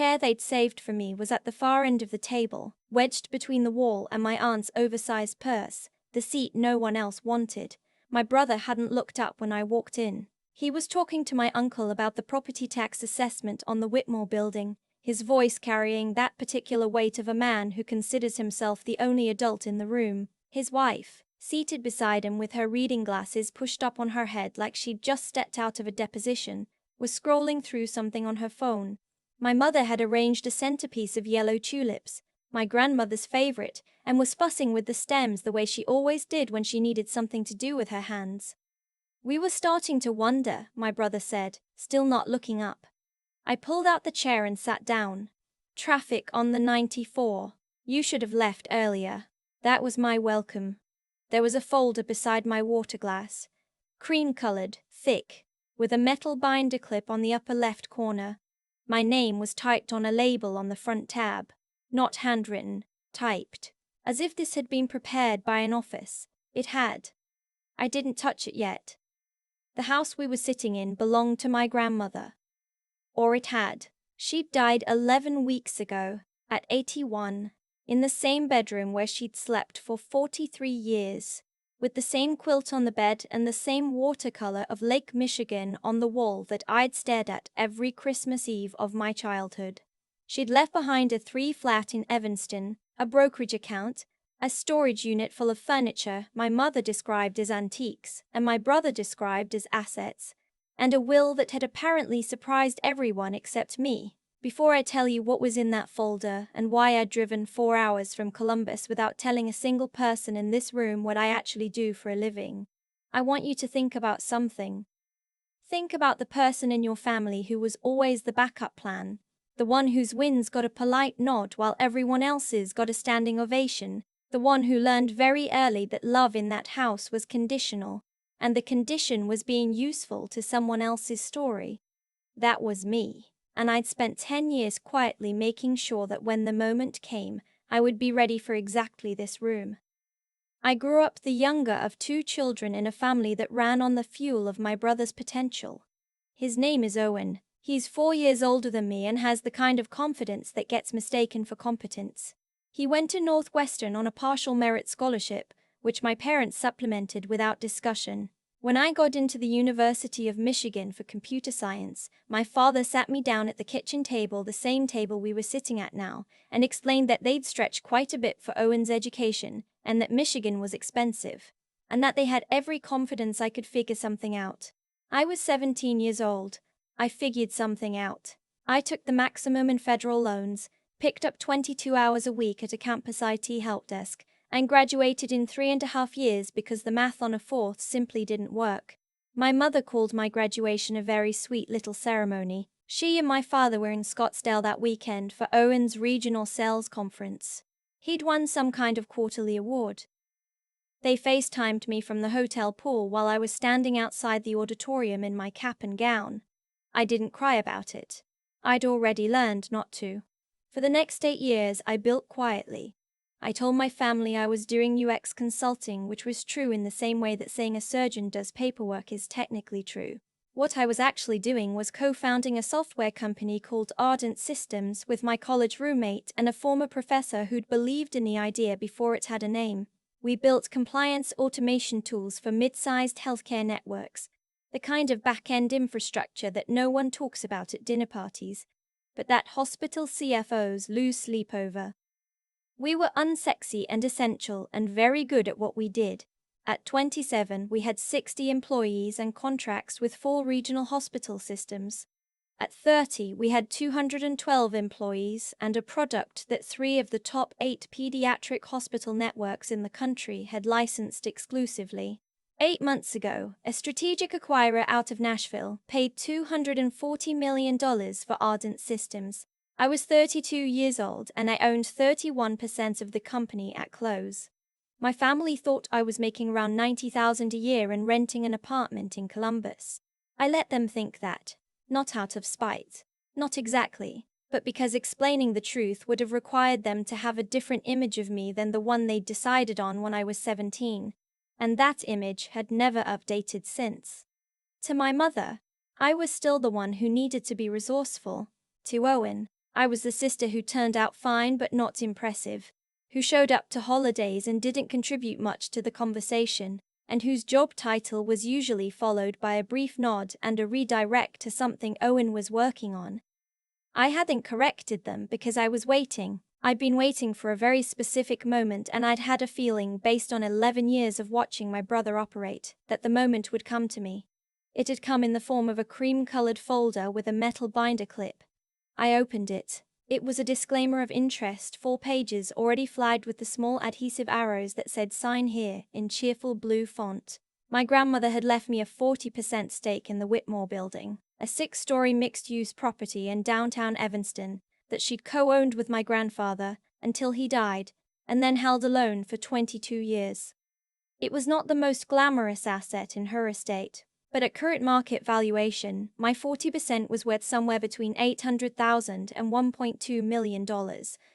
chair they'd saved for me was at the far end of the table, wedged between the wall and my aunt's oversized purse, the seat no one else wanted. My brother hadn't looked up when I walked in. He was talking to my uncle about the property tax assessment on the Whitmore building, his voice carrying that particular weight of a man who considers himself the only adult in the room. His wife, seated beside him with her reading glasses pushed up on her head like she'd just stepped out of a deposition, was scrolling through something on her phone. My mother had arranged a centerpiece of yellow tulips, my grandmother's favorite, and was fussing with the stems the way she always did when she needed something to do with her hands. "We were starting to wonder," my brother said, still not looking up. I pulled out the chair and sat down. "Traffic on the 94. You should have left earlier." That was my welcome. There was a folder beside my water glass, cream-colored, thick, with a metal binder clip on the upper left corner. My name was typed on a label on the front tab, not handwritten, typed. As if this had been prepared by an office. It had. I didn't touch it yet. The house we were sitting in belonged to my grandmother. Or it had. She'd died 11 weeks ago, at 81, in the same bedroom where she'd slept for 43 years, with the same quilt on the bed and the same watercolor of Lake Michigan on the wall that I'd stared at every Christmas Eve of my childhood. She'd left behind a 3-flat in Evanston, a brokerage account, a storage unit full of furniture my mother described as antiques and my brother described as assets, and a will that had apparently surprised everyone except me. Before I tell you what was in that folder and why I'd driven 4 hours from Columbus without telling a single person in this room what I actually do for a living, I want you to think about something. Think about the person in your family who was always the backup plan, the one whose wins got a polite nod while everyone else's got a standing ovation, the one who learned very early that love in that house was conditional, and the condition was being useful to someone else's story. That was me. And I'd spent 10 years quietly making sure that when the moment came, I would be ready for exactly this room. I grew up the younger of 2 children in a family that ran on the fuel of my brother's potential. His name is Owen. He's 4 years older than me and has the kind of confidence that gets mistaken for competence. He went to Northwestern on a partial merit scholarship, which my parents supplemented without discussion. When I got into the University of Michigan for computer science, my father sat me down at the kitchen table, the same table we were sitting at now, and explained that they'd stretched quite a bit for Owen's education, and that Michigan was expensive, and that they had every confidence I could figure something out. I was 17 years old. I figured something out. I took the maximum in federal loans, picked up 22 hours a week at a campus IT help desk, and graduated in 3.5 years because the math on a fourth simply didn't work. My mother called my graduation a very sweet little ceremony. She and my father were in Scottsdale that weekend for Owen's regional sales conference. He'd won some kind of quarterly award. They FaceTimed me from the hotel pool while I was standing outside the auditorium in my cap and gown. I didn't cry about it. I'd already learned not to. For the next 8 years I built quietly. I told my family I was doing UX consulting, which was true in the same way that saying a surgeon does paperwork is technically true. What I was actually doing was co-founding a software company called Ardent Systems with my college roommate and a former professor who'd believed in the idea before it had a name. We built compliance automation tools for mid-sized healthcare networks, the kind of back-end infrastructure that no one talks about at dinner parties, but that hospital CFOs lose sleep over. We were unsexy and essential and very good at what we did. At 27, we had 60 employees and contracts with 4 regional hospital systems. At 30, we had 212 employees and a product that 3 of the top 8 pediatric hospital networks in the country had licensed exclusively. 8 months ago, a strategic acquirer out of Nashville paid $240 million for Ardent Systems. I was 32 years old and I owned 31% of the company at close. My family thought I was making around $90,000 a year and renting an apartment in Columbus. I let them think that, not out of spite, not exactly, but because explaining the truth would have required them to have a different image of me than the one they'd decided on when I was 17, and that image had never updated since. To my mother, I was still the one who needed to be resourceful. To Owen, I was the sister who turned out fine but not impressive, who showed up to holidays and didn't contribute much to the conversation, and whose job title was usually followed by a brief nod and a redirect to something Owen was working on. I hadn't corrected them because I was waiting. I'd been waiting for a very specific moment, and I'd had a feeling, based on 11 years of watching my brother operate, that the moment would come to me. It had come in the form of a cream-colored folder with a metal binder clip. I opened it. It was a disclaimer of interest, 4 pages already flagged with the small adhesive arrows that said "Sign here" in cheerful blue font. My grandmother had left me a 40% stake in the Whitmore building, a 6-story mixed-use property in downtown Evanston that she'd co-owned with my grandfather until he died, and then held alone for 22 years. It was not the most glamorous asset in her estate, but at current market valuation, my 40% was worth somewhere between $800,000 and $1.2 million,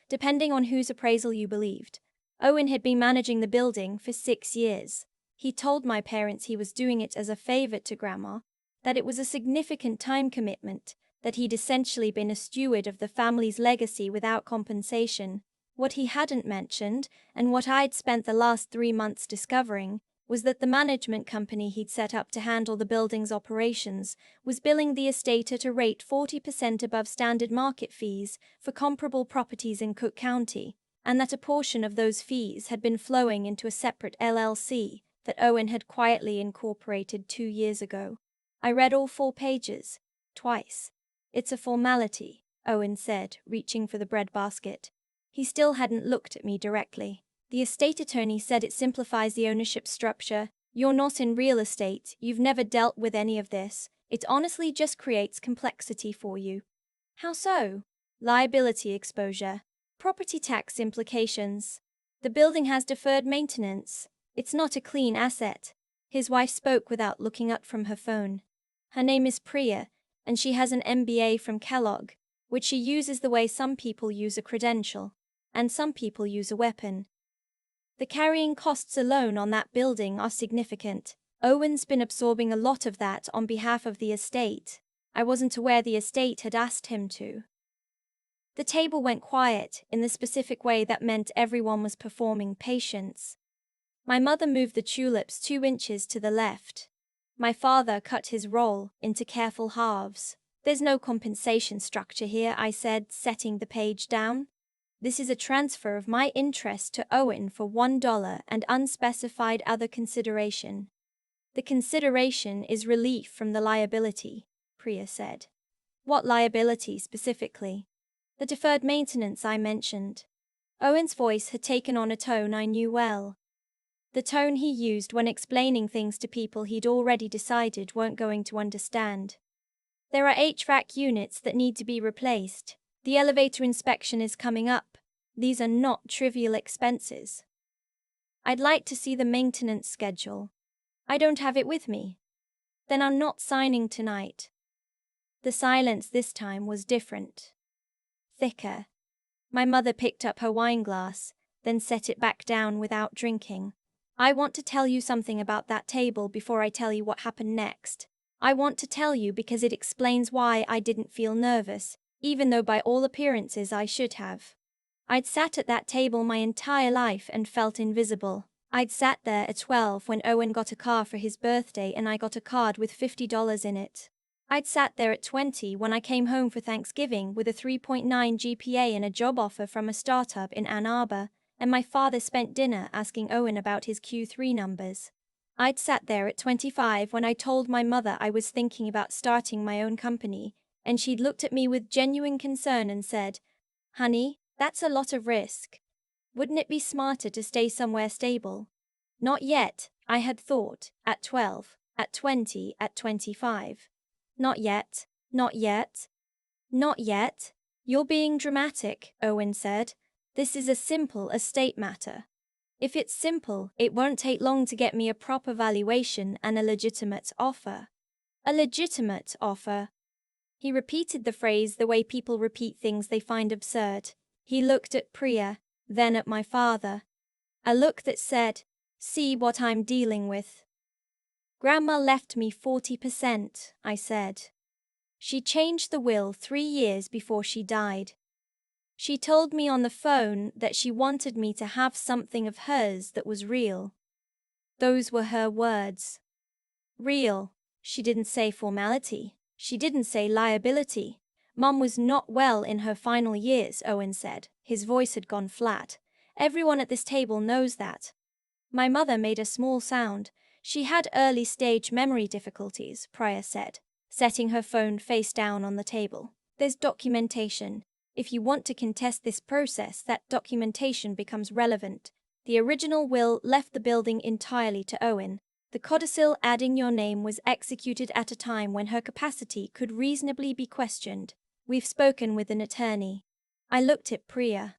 depending on whose appraisal you believed. Owen had been managing the building for 6 years. He told my parents he was doing it as a favor to Grandma, that it was a significant time commitment, that he'd essentially been a steward of the family's legacy without compensation. What he hadn't mentioned, and what I'd spent the last 3 months discovering, was that the management company he'd set up to handle the building's operations was billing the estate at a rate 40% above standard market fees for comparable properties in Cook County, and that a portion of those fees had been flowing into a separate LLC that Owen had quietly incorporated 2 years ago. I read all 4 pages, twice. "It's a formality," Owen said, reaching for the breadbasket. He still hadn't looked at me directly. "The estate attorney said it simplifies the ownership structure. You're not in real estate, you've never dealt with any of this. It honestly just creates complexity for you." "How so?" "Liability exposure. Property tax implications. The building has deferred maintenance. It's not a clean asset." His wife spoke without looking up from her phone. "Her name is Priya, and she has an MBA from Kellogg, which she uses the way some people use a credential, and some people use a weapon. The carrying costs alone on that building are significant. Owen's been absorbing a lot of that on behalf of the estate. I wasn't aware the estate had asked him to." The table went quiet in the specific way that meant everyone was performing patience. My mother moved the tulips 2 inches to the left. My father cut his roll into careful halves. "There's no compensation structure here," I said, setting the page down. "This is a transfer of my interest to Owen for $1 and unspecified other consideration." "The consideration is relief from the liability," Priya said. "What liability specifically?" "The deferred maintenance I mentioned." Owen's voice had taken on a tone I knew well. The tone he used when explaining things to people he'd already decided weren't going to understand. "There are HVAC units that need to be replaced. The elevator inspection is coming up. These are not trivial expenses. I'd like to see the maintenance schedule." "I don't have it with me." "Then I'm not signing tonight." The silence this time was different. Thicker. My mother picked up her wineglass, then set it back down without drinking. "I want to tell you something about that table before I tell you what happened next. I want to tell you because it explains why I didn't feel nervous, even though by all appearances I should have. I'd sat at that table my entire life and felt invisible. I'd sat there at 12 when Owen got a car for his birthday and I got a card with $50 in it. I'd sat there at 20 when I came home for Thanksgiving with a 3.9 GPA and a job offer from a startup in Ann Arbor, and my father spent dinner asking Owen about his Q3 numbers. I'd sat there at 25 when I told my mother I was thinking about starting my own company, and she'd looked at me with genuine concern and said, "Honey, that's a lot of risk. Wouldn't it be smarter to stay somewhere stable?" Not yet, I had thought, at 12, at 20, at 25. Not yet, not yet, not yet. "You're being dramatic," Owen said. "This is a simple estate matter. If it's simple, it won't take long to get me a proper valuation and a legitimate offer." "A legitimate offer." He repeated the phrase the way people repeat things they find absurd. He looked at Priya, then at my father. A look that said, "See what I'm dealing with." "Grandma left me 40%, I said. "She changed the will 3 years before she died. She told me on the phone that she wanted me to have something of hers that was real. Those were her words. Real. She didn't say formality. She didn't say liability. Mum was not well in her final years, Owen said. His voice had gone flat. Everyone at this table knows that. My mother made a small sound. She had early-stage memory difficulties, Priya said, setting her phone face down on the table. There's documentation. If you want to contest this process, that documentation becomes relevant. The original will left the building entirely to Owen. The codicil adding your name was executed at a time when her capacity could reasonably be questioned. We've spoken with an attorney. I looked at Priya.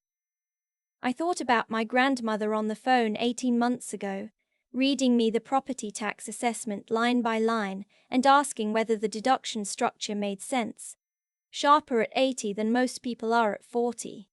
I thought about my grandmother on the phone 18 months ago, reading me the property tax assessment line by line and asking whether the deduction structure made sense. Sharper at 80 than most people are at 40.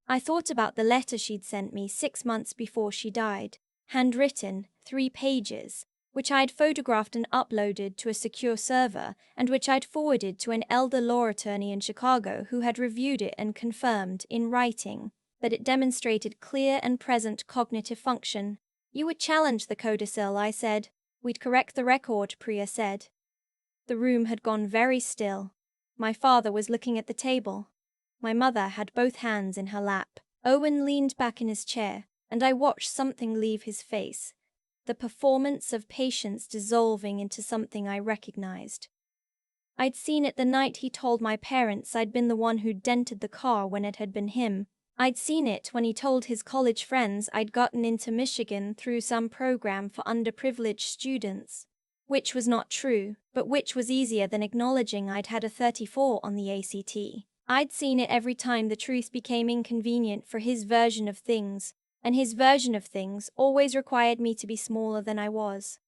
I thought about the letter she'd sent me 6 months before she died, handwritten, 3 pages, which I'd photographed and uploaded to a secure server and which I'd forwarded to an elder law attorney in Chicago who had reviewed it and confirmed, in writing, that it demonstrated clear and present cognitive function. You would challenge the codicil, I said. We'd correct the record, Priya said. The room had gone very still. My father was looking at the table. My mother had both hands in her lap. Owen leaned back in his chair, and I watched something leave his face. The performance of patience dissolving into something I recognized. I'd seen it the night he told my parents I'd been the one who'd dented the car when it had been him. I'd seen it when he told his college friends I'd gotten into Michigan through some program for underprivileged students. Which was not true, but which was easier than acknowledging I'd had a 34 on the ACT. I'd seen it every time the truth became inconvenient for his version of things, and his version of things always required me to be smaller than I was.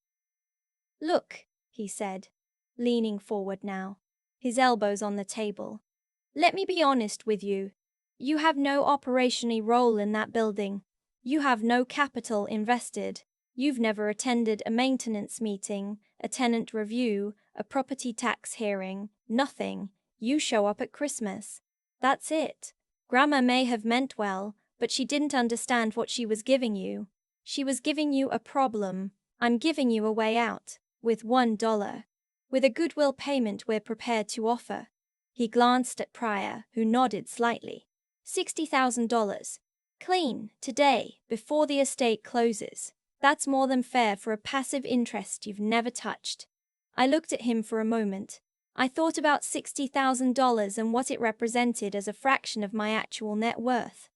Look, he said, leaning forward now, his elbows on the table. Let me be honest with you. You have no operational role in that building. You have no capital invested. You've never attended a maintenance meeting, a tenant review, a property tax hearing, nothing. You show up at Christmas. That's it. Grandma may have meant well, but she didn't understand what she was giving you. She was giving you a problem. I'm giving you a way out, with $1. With a goodwill payment we're prepared to offer. He glanced at Priya, who nodded slightly. $60,000. Clean, today, before the estate closes. That's more than fair for a passive interest you've never touched. I looked at him for a moment. I thought about $60,000 and what it represented as a fraction of my actual net worth.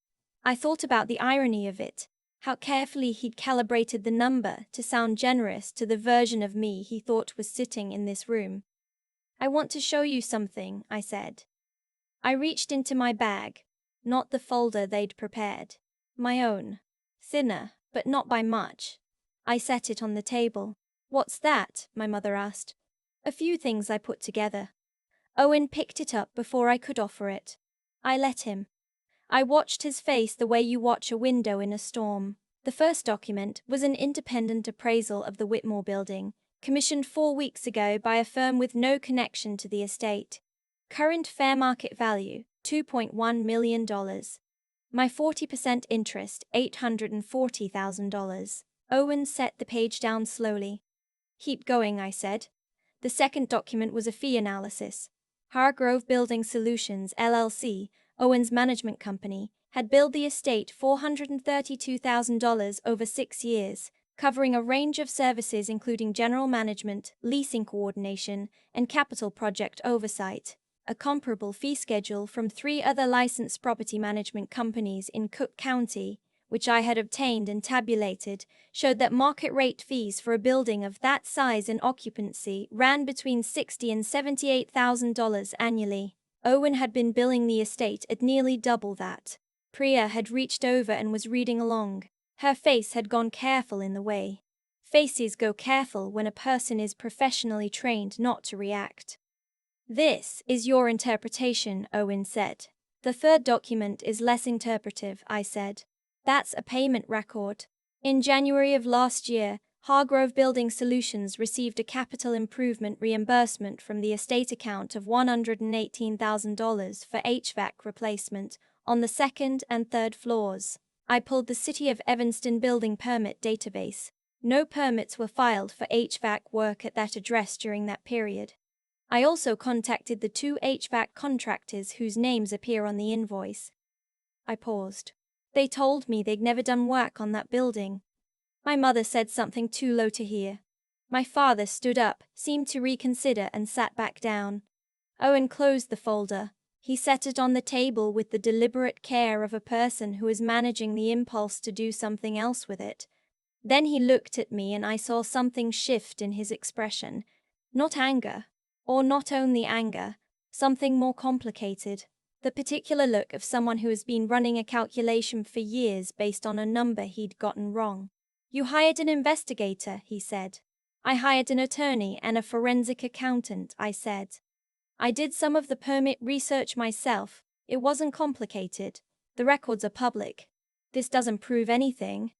I thought about the irony of it, how carefully he'd calibrated the number to sound generous to the version of me he thought was sitting in this room. I want to show you something, I said. I reached into my bag, not the folder they'd prepared. My own. Thinner, but not by much. I set it on the table. What's that? My mother asked. A few things I put together. Owen picked it up before I could offer it. I let him. I watched his face the way you watch a window in a storm. The first document was an independent appraisal of the Whitmore building, commissioned 4 weeks ago by a firm with no connection to the estate. Current fair market value, $2.1 million. My 40% interest, $840,000. Owen set the page down slowly. Keep going, I said. The second document was a fee analysis. Hargrove Building Solutions, LLC, Owen's management company, had billed the estate $432,000 over 6 years, covering a range of services including general management, leasing coordination, and capital project oversight. A comparable fee schedule from 3 other licensed property management companies in Cook County, which I had obtained and tabulated, showed that market rate fees for a building of that size and occupancy ran between $60,000 and $78,000 annually. Owen had been billing the estate at nearly double that. Priya had reached over and was reading along. Her face had gone careful in the way faces go careful when a person is professionally trained not to react. This is your interpretation, Owen said. The third document is less interpretive, I said. That's a payment record. In January of last year, Hargrove Building Solutions received a capital improvement reimbursement from the estate account of $118,000 for HVAC replacement, on the second and third floors. I pulled the City of Evanston building permit database. No permits were filed for HVAC work at that address during that period. I also contacted the 2 HVAC contractors whose names appear on the invoice. I paused. They told me they'd never done work on that building. My mother said something too low to hear. My father stood up, seemed to reconsider, and sat back down. Owen closed the folder. He set it on the table with the deliberate care of a person who is managing the impulse to do something else with it. Then he looked at me and I saw something shift in his expression. Not anger, or not only anger, something more complicated. The particular look of someone who has been running a calculation for years based on a number he'd gotten wrong. "You hired an investigator," he said. "I hired an attorney and a forensic accountant," I said. "I did some of the permit research myself. It wasn't complicated. The records are public. This doesn't prove anything."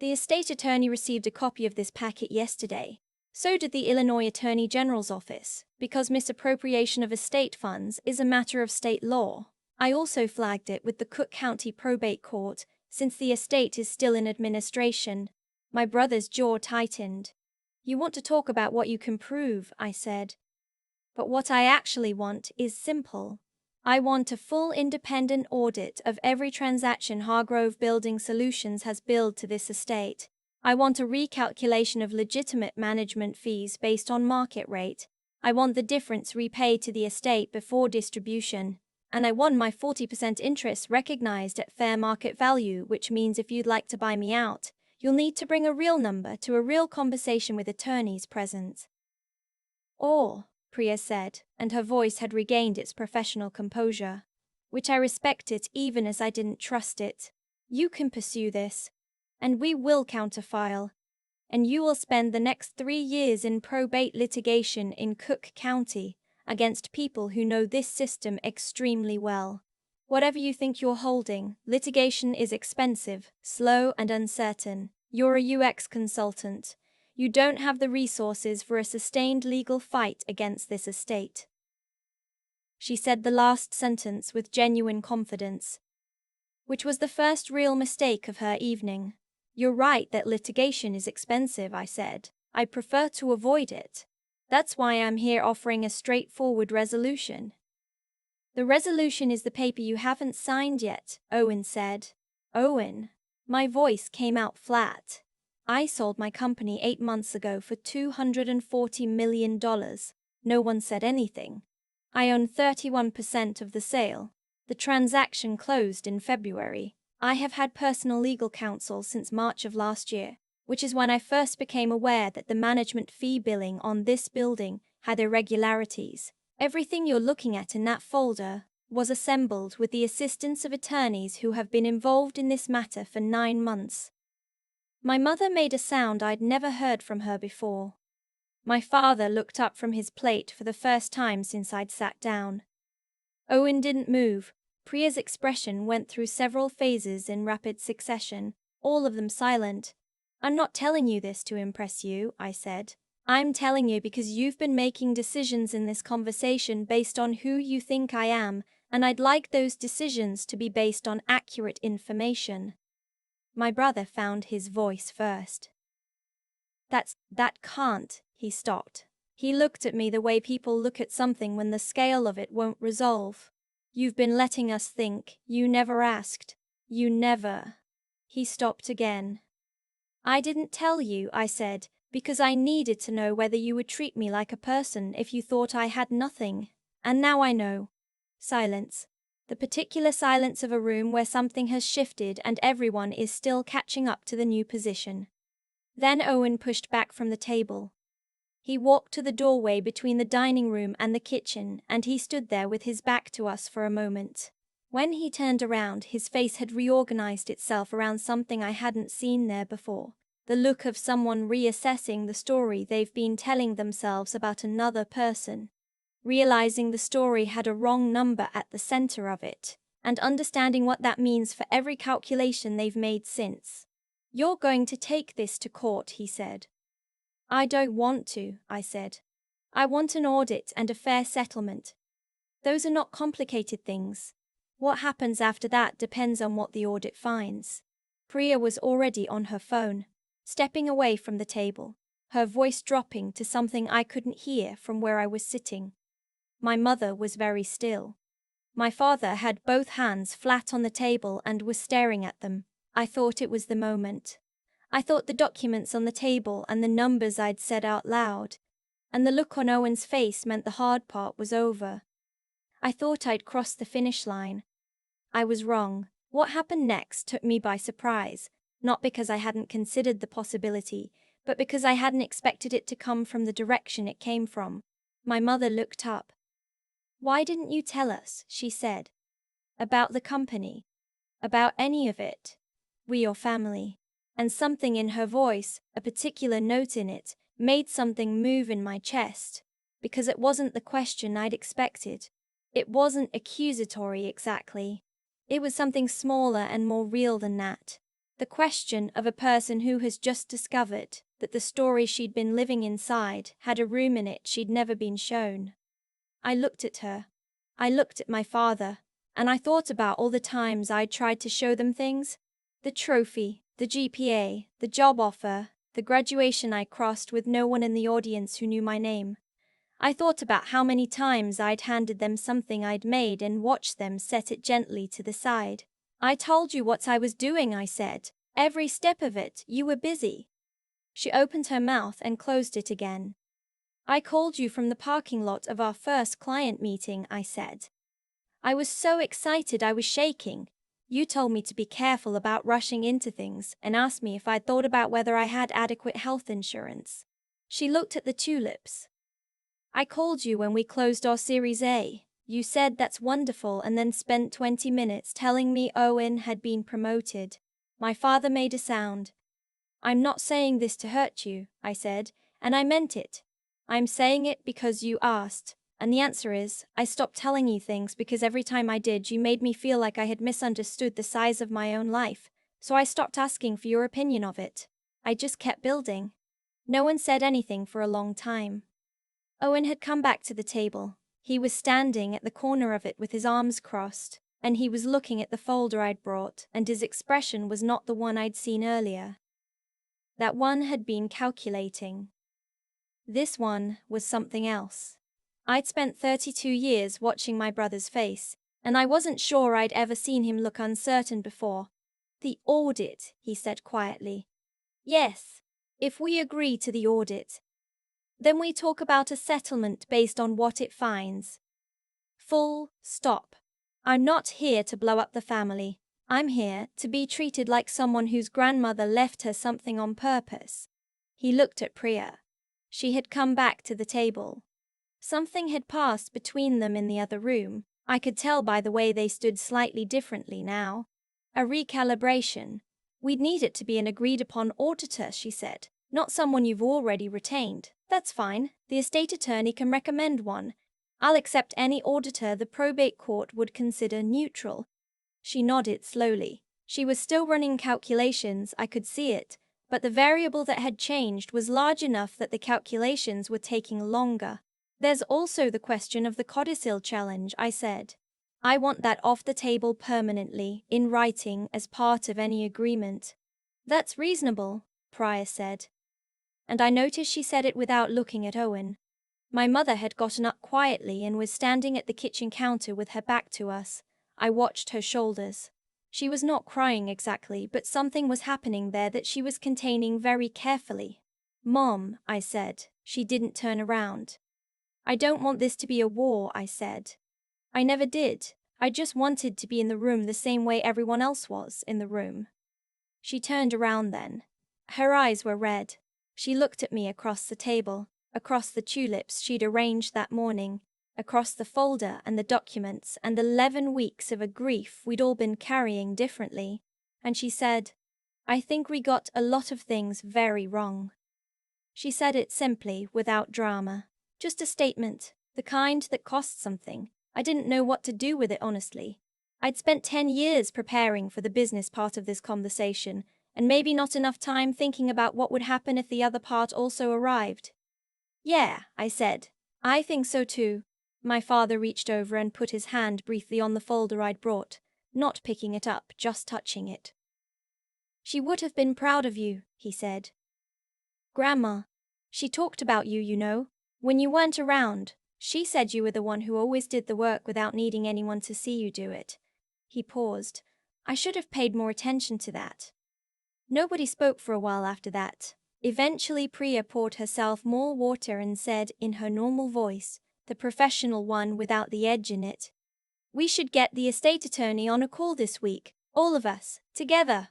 The estate attorney received a copy of this packet yesterday. So did the Illinois Attorney General's office, because misappropriation of estate funds is a matter of state law. I also flagged it with the Cook County Probate Court, since the estate is still in administration. My brother's jaw tightened. "You want to talk about what you can prove," I said. "But what I actually want is simple. I want a full independent audit of every transaction Hargrove Building Solutions has billed to this estate. I want a recalculation of legitimate management fees based on market rate. I want the difference repaid to the estate before distribution. And I want my 40% interest recognized at fair market value, which means if you'd like to buy me out, you'll need to bring a real number to a real conversation with attorneys present." "Or," Priya said, and her voice had regained its professional composure, which I respected even as I didn't trust it, "you can pursue this. And we will counterfile. And you will spend the next 3 years in probate litigation in Cook County against people who know this system extremely well. Whatever you think you're holding, litigation is expensive, slow, and uncertain. You're a UX consultant. You don't have the resources for a sustained legal fight against this estate." She said the last sentence with genuine confidence, which was the first real mistake of her evening. "You're right that litigation is expensive," I said. "I prefer to avoid it. That's why I'm here offering a straightforward resolution." "The resolution is the paper you haven't signed yet," Owen said. "Owen." My voice came out flat. "I sold my company 8 months ago for $240 million. No one said anything. I own 31% of the sale. The transaction closed in February. I have had personal legal counsel since March of last year, which is when I first became aware that the management fee billing on this building had irregularities. Everything you're looking at in that folder was assembled with the assistance of attorneys who have been involved in this matter for 9 months." My mother made a sound I'd never heard from her before. My father looked up from his plate for the first time since I'd sat down. Owen didn't move. Priya's expression went through several phases in rapid succession, all of them silent. "I'm not telling you this to impress you," I said. "I'm telling you because you've been making decisions in this conversation based on who you think I am, and I'd like those decisions to be based on accurate information." My brother found his voice first. That can't," he stopped. He looked at me the way people look at something when the scale of it won't resolve. "You've been letting us think. You never asked. You never." He stopped again. "I didn't tell you," I said, "because I needed to know whether you would treat me like a person if you thought I had nothing. And now I know." Silence. The particular silence of a room where something has shifted and everyone is still catching up to the new position. Then Owen pushed back from the table. He walked to the doorway between the dining room and the kitchen, and he stood there with his back to us for a moment. When he turned around, his face had reorganized itself around something I hadn't seen there before. The look of someone reassessing the story they've been telling themselves about another person. Realizing the story had a wrong number at the center of it, and understanding what that means for every calculation they've made since. "You're going to take this to court," he said. "I don't want to," I said. "I want an audit and a fair settlement. Those are not complicated things. What happens after that depends on what the audit finds. Priya was already on her phone, stepping away from the table, her voice dropping to something I couldn't hear from where I was sitting. My mother was very still. My father had both hands flat on the table and was staring at them. I thought it was the moment. I thought the documents on the table and the numbers I'd said out loud, and the look on Owen's face meant the hard part was over. I thought I'd crossed the finish line. I was wrong. What happened next took me by surprise, not because I hadn't considered the possibility, but because I hadn't expected it to come from the direction it came from. My mother looked up. "Why didn't you tell us," she said, "about the company? About any of it? We're your family." And something in her voice, a particular note in it, made something move in my chest, because it wasn't the question I'd expected. It wasn't accusatory exactly. It was something smaller and more real than that. The question of a person who has just discovered that the story she'd been living inside had a room in it she'd never been shown. I looked at her. I looked at my father, and I thought about all the times I'd tried to show them things. The trophy, the GPA, the job offer, the graduation I crossed with no one in the audience who knew my name. I thought about how many times I'd handed them something I'd made and watched them set it gently to the side. "I told you what I was doing," I said. "Every step of it, you were busy." She opened her mouth and closed it again. "I called you from the parking lot of our first client meeting," I said. "I was so excited I was shaking. You told me to be careful about rushing into things and asked me if I'd thought about whether I had adequate health insurance." She looked at the tulips. "I called you when we closed our Series A. You said that's wonderful and then spent 20 minutes telling me Owen had been promoted." My father made a sound. "I'm not saying this to hurt you," I said, "and I meant it. I'm saying it because you asked, and the answer is, I stopped telling you things because every time I did you made me feel like I had misunderstood the size of my own life, so I stopped asking for your opinion of it. I just kept building." No one said anything for a long time. Owen had come back to the table. He was standing at the corner of it with his arms crossed, and he was looking at the folder I'd brought, and his expression was not the one I'd seen earlier. That one had been calculating. This one was something else. I'd spent 32 years watching my brother's face, and I wasn't sure I'd ever seen him look uncertain before. "The audit," he said quietly. "Yes. If we agree to the audit, then we talk about a settlement based on what it finds. Full stop. I'm not here to blow up the family. I'm here to be treated like someone whose grandmother left her something on purpose." He looked at Priya. She had come back to the table. Something had passed between them in the other room. I could tell by the way they stood slightly differently now. "A recalibration. We'd need it to be an agreed-upon auditor," she said. "Not someone you've already retained." "That's fine. The estate attorney can recommend one. I'll accept any auditor the probate court would consider neutral." She nodded slowly. She was still running calculations, I could see it, but the variable that had changed was large enough that the calculations were taking longer. "There's also the question of the codicil challenge," I said. "I want that off the table permanently, in writing, as part of any agreement." "That's reasonable," Priya said. And I noticed she said it without looking at Owen. My mother had gotten up quietly and was standing at the kitchen counter with her back to us. I watched her shoulders. She was not crying exactly, but something was happening there that she was containing very carefully. "Mom," I said. She didn't turn around. "I don't want this to be a war," I said. "I never did. I just wanted to be in the room the same way everyone else was in the room." She turned around then. Her eyes were red. She looked at me across the table, across the tulips she'd arranged that morning, across the folder and the documents and the 11 weeks of a grief we'd all been carrying differently, and she said, "I think we got a lot of things very wrong." She said it simply, without drama. Just a statement, the kind that cost something. I didn't know what to do with it, honestly. I'd spent 10 years preparing for the business part of this conversation, and maybe not enough time thinking about what would happen if the other part also arrived. "Yeah," I said. "I think so too." My father reached over and put his hand briefly on the folder I'd brought, not picking it up, just touching it. "She would have been proud of you," he said. "Grandma. She talked about you, you know. When you weren't around, she said you were the one who always did the work without needing anyone to see you do it." He paused. I should have paid more attention to that. Nobody spoke for a while after that. Eventually Priya poured herself more water and said in her normal voice, the professional one without the edge in it, "We should get the estate attorney on a call this week, all of us, together."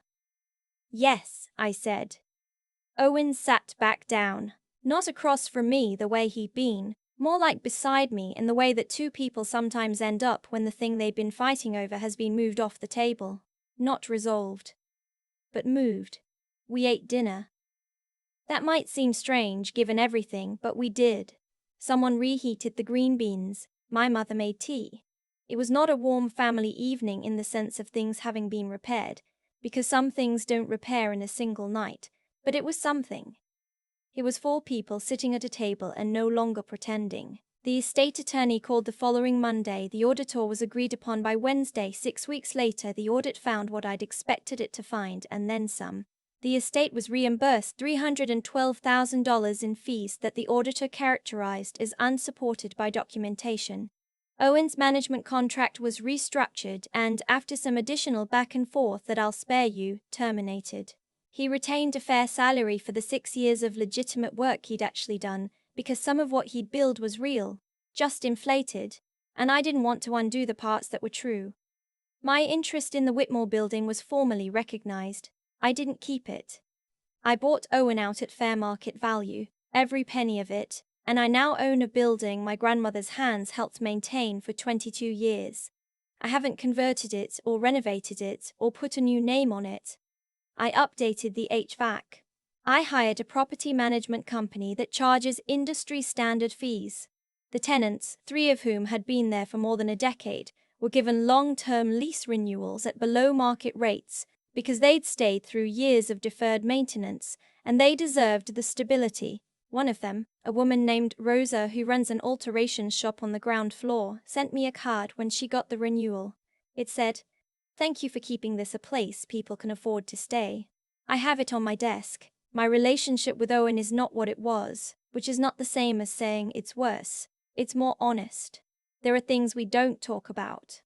"Yes," I said. Owen sat back down, not across from me the way he'd been, more like beside me in the way that two people sometimes end up when the thing they've been fighting over has been moved off the table. Not resolved, but moved. We ate dinner. That might seem strange given everything, but we did. Someone reheated the green beans, my mother made tea. It was not a warm family evening in the sense of things having been repaired, because some things don't repair in a single night, but it was something. It was 4 people sitting at a table and no longer pretending. The estate attorney called the following Monday. The auditor was agreed upon by Wednesday. 6 weeks later, the audit found what I'd expected it to find and then some. The estate was reimbursed $312,000 in fees that the auditor characterized as unsupported by documentation. Owen's management contract was restructured and, after some additional back and forth that I'll spare you, terminated. He retained a fair salary for the 6 years of legitimate work he'd actually done, because some of what he'd billed was real, just inflated, and I didn't want to undo the parts that were true. My interest in the Whitmore building was formally recognized. I didn't keep it. I bought Owen out at fair market value, every penny of it, and I now own a building my grandmother's hands helped maintain for 22 years. I haven't converted it or renovated it or put a new name on it. I updated the HVAC. I hired a property management company that charges industry standard fees. The tenants, 3 of whom had been there for more than a decade, were given long-term lease renewals at below market rates because they'd stayed through years of deferred maintenance, and they deserved the stability. One of them, a woman named Rosa who runs an alterations shop on the ground floor, sent me a card when she got the renewal. It said, "Thank you for keeping this a place people can afford to stay." I have it on my desk. My relationship with Owen is not what it was, which is not the same as saying it's worse. It's more honest. There are things we don't talk about.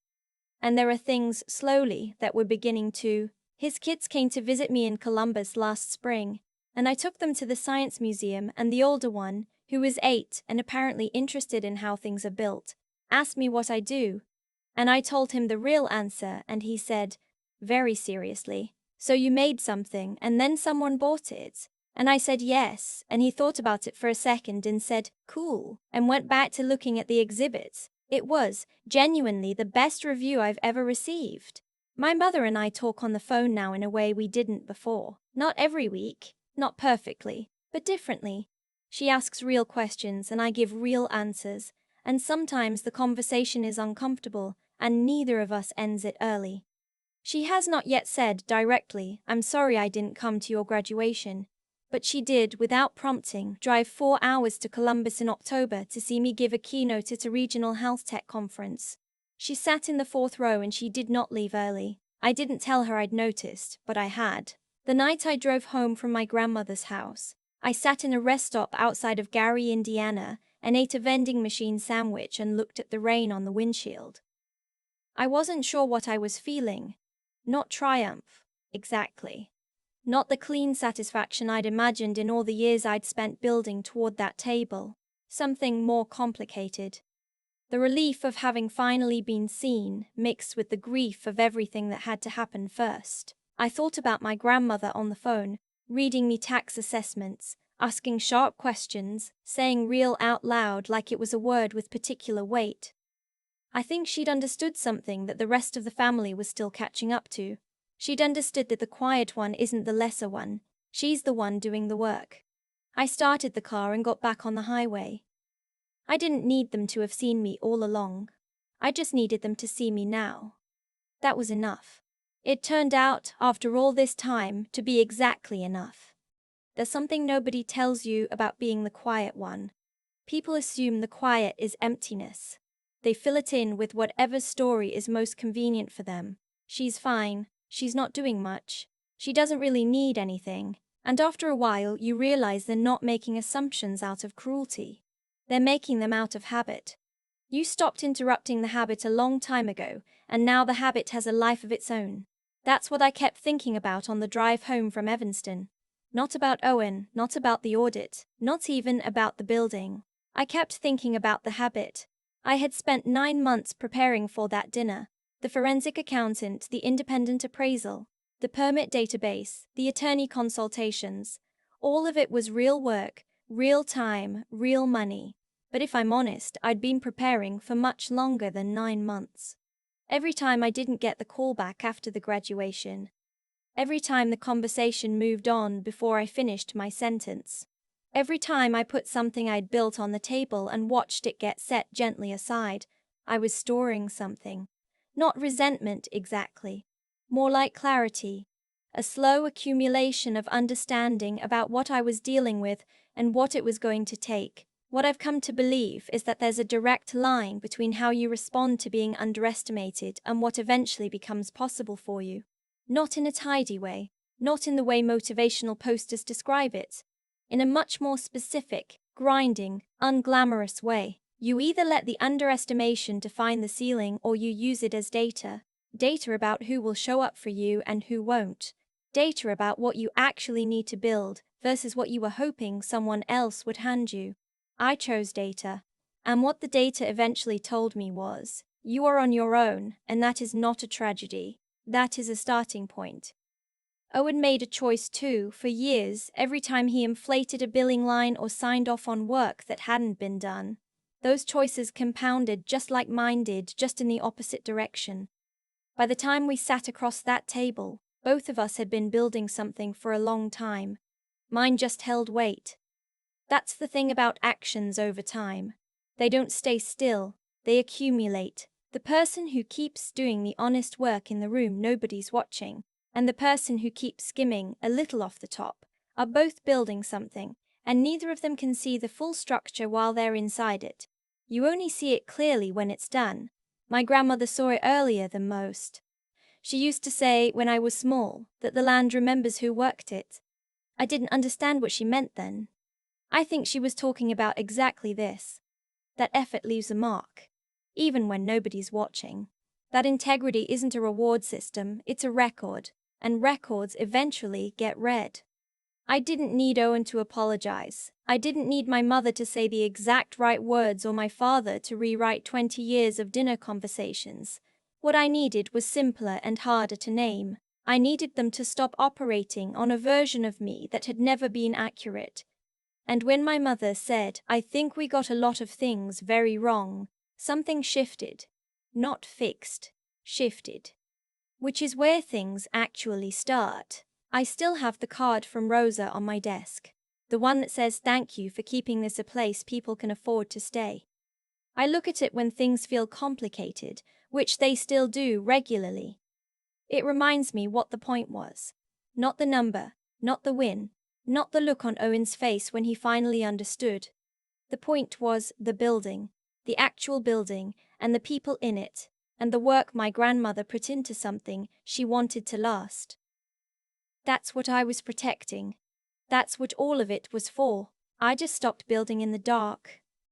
And there are things, slowly, that we're beginning to. His kids came to visit me in Columbus last spring, and I took them to the Science Museum, and the older one, who is 8 and apparently interested in how things are built, asked me what I do. And I told him the real answer, and he said, very seriously, "So you made something, and then someone bought it?" And I said yes, and he thought about it for a second and said, "Cool," and went back to looking at the exhibits. It was, genuinely, the best review I've ever received. My mother and I talk on the phone now in a way we didn't before. Not every week, not perfectly, but differently. She asks real questions and I give real answers, and sometimes the conversation is uncomfortable, and neither of us ends it early. She has not yet said directly, "I'm sorry I didn't come to your graduation," but she did, without prompting, drive 4 hours to Columbus in October to see me give a keynote at a regional health tech conference. She sat in the 4th row and she did not leave early. I didn't tell her I'd noticed, but I had. The night I drove home from my grandmother's house, I sat in a rest stop outside of Gary, Indiana, and ate a vending machine sandwich and looked at the rain on the windshield. I wasn't sure what I was feeling. Not triumph, exactly. Not the clean satisfaction I'd imagined in all the years I'd spent building toward that table. Something more complicated. The relief of having finally been seen, mixed with the grief of everything that had to happen first. I thought about my grandmother on the phone, reading me tax assessments, asking sharp questions, saying real out loud like it was a word with particular weight. I think she'd understood something that the rest of the family was still catching up to. She'd understood that the quiet one isn't the lesser one, she's the one doing the work. I started the car and got back on the highway. I didn't need them to have seen me all along. I just needed them to see me now. That was enough. It turned out, after all this time, to be exactly enough. There's something nobody tells you about being the quiet one. People assume the quiet is emptiness. They fill it in with whatever story is most convenient for them. She's fine, she's not doing much, she doesn't really need anything. And after a while, you realize they're not making assumptions out of cruelty. They're making them out of habit. You stopped interrupting the habit a long time ago, and now the habit has a life of its own. That's what I kept thinking about on the drive home from Evanston. Not about Owen, not about the audit, not even about the building. I kept thinking about the habit. I had spent 9 months preparing for that dinner. The forensic accountant, the independent appraisal, the permit database, the attorney consultations. All of it was real work, real time, real money. But if I'm honest, I'd been preparing for much longer than 9 months. Every time I didn't get the call back after the graduation. Every time the conversation moved on before I finished my sentence. Every time I put something I'd built on the table and watched it get set gently aside, I was storing something. Not resentment exactly. More like clarity. A slow accumulation of understanding about what I was dealing with and what it was going to take. What I've come to believe is that there's a direct line between how you respond to being underestimated and what eventually becomes possible for you. Not in a tidy way, not in the way motivational posters describe it. In a much more specific, grinding, unglamorous way. You either let the underestimation define the ceiling or you use it as data. Data about who will show up for you and who won't. Data about what you actually need to build versus what you were hoping someone else would hand you. I chose data. And what the data eventually told me was, you are on your own, and that is not a tragedy. That is a starting point. Owen made a choice too. For years, every time he inflated a billing line or signed off on work that hadn't been done. Those choices compounded just like mine did, just in the opposite direction. By the time we sat across that table, both of us had been building something for a long time. Mine just held weight. That's the thing about actions over time. They don't stay still, they accumulate. The person who keeps doing the honest work in the room nobody's watching, and the person who keeps skimming a little off the top, are both building something, and neither of them can see the full structure while they're inside it. You only see it clearly when it's done. My grandmother saw it earlier than most. She used to say, when I was small, that the land remembers who worked it. I didn't understand what she meant then. I think she was talking about exactly this. That effort leaves a mark, even when nobody's watching. That integrity isn't a reward system, it's a record, and records eventually get read. I didn't need Owen to apologize. I didn't need my mother to say the exact right words or my father to rewrite 20 years of dinner conversations. What I needed was simpler and harder to name. I needed them to stop operating on a version of me that had never been accurate. And when my mother said, I think we got a lot of things very wrong, something shifted. Not fixed, shifted. Which is where things actually start. I still have the card from Rosa on my desk. The one that says thank you for keeping this a place people can afford to stay. I look at it when things feel complicated, which they still do regularly. It reminds me what the point was. Not the number, not the win, not the look on Owen's face when he finally understood. The point was the building, the actual building, and the people in it, and the work my grandmother put into something she wanted to last. That's what I was protecting. That's what all of it was for. I just stopped building in the dark.